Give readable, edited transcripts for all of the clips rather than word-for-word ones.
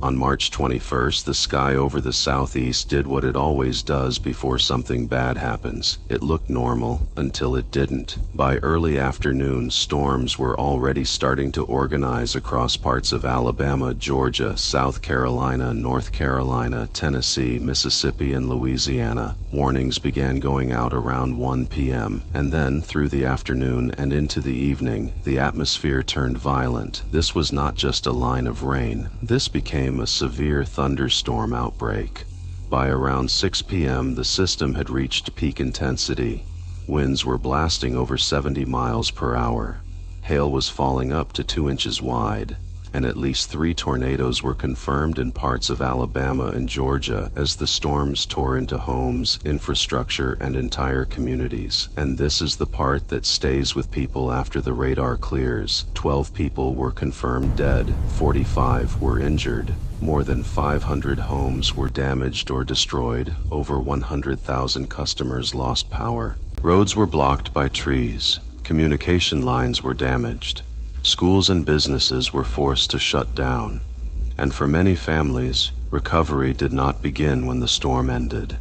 On March 21st, the sky over the southeast did what it always does before something bad happens. It looked normal until it didn't. By early afternoon, storms were already starting to organize across parts of Alabama, Georgia, South Carolina, North Carolina, Tennessee, Mississippi, and Louisiana. Warnings began going out around 1 p.m., and then through the afternoon and into the evening, the atmosphere turned violent. This was not just a line of rain. This became a severe thunderstorm outbreak. By around 6 p.m., the system had reached peak intensity. Winds were blasting over 70 miles per hour. Hail was falling up to 2 inches wide, and at least 3 tornadoes were confirmed in parts of Alabama and Georgia as the storms tore into homes, infrastructure, and entire communities. And this is the part that stays with people after the radar clears. 12 people were confirmed dead, 45 were injured. More than 500 homes were damaged or destroyed. Over 100,000 customers lost power. Roads were blocked by trees. Communication lines were damaged. Schools and businesses were forced to shut down, and for many families, recovery did not begin when the storm ended.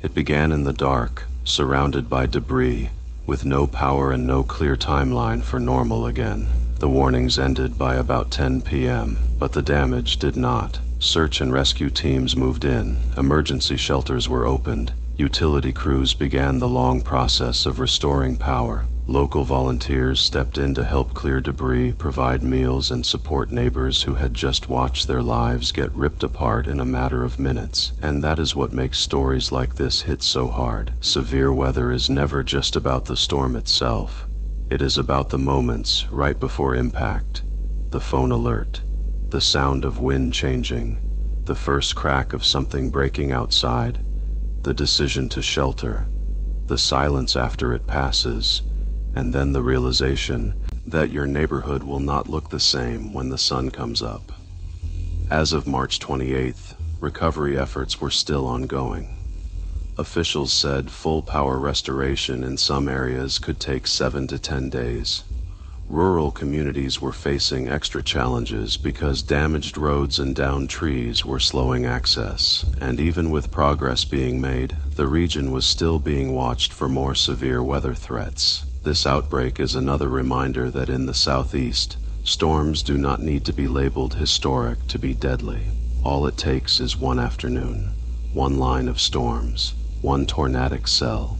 It began in the dark, surrounded by debris, with no power and no clear timeline for normal again. The warnings ended by about 10 p.m., but the damage did not. Search and rescue teams moved in, emergency shelters were opened, utility crews began the long process of restoring power. Local volunteers stepped in to help clear debris, provide meals, and support neighbors who had just watched their lives get ripped apart in a matter of minutes. And that is what makes stories like this hit so hard. Severe weather is never just about the storm itself. It is about the moments right before impact. The phone alert, the sound of wind changing, the first crack of something breaking outside, the decision to shelter, the silence after it passes, and then the realization that your neighborhood will not look the same when the sun comes up. As of March 28th, recovery efforts were still ongoing. Officials said full power restoration in some areas could take 7 to 10 days. Rural communities were facing extra challenges because damaged roads and downed trees were slowing access, and even with progress being made, the region was still being watched for more severe weather threats. This outbreak is another reminder that in the southeast, storms do not need to be labeled historic to be deadly. All it takes is one afternoon, one line of storms, one tornadic cell,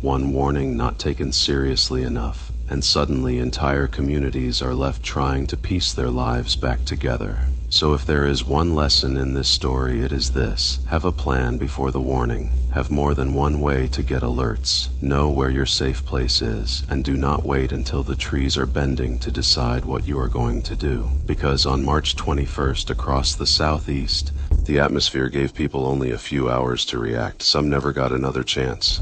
one warning not taken seriously enough, and suddenly entire communities are left trying to piece their lives back together. So if there is one lesson in this story, it is this: have a plan before the warning. Have more than one way to get alerts. Know where your safe place is, and do not wait until the trees are bending to decide what you are going to do. Because on March 21st across the southeast, the atmosphere gave people only a few hours to react. Some never got another chance.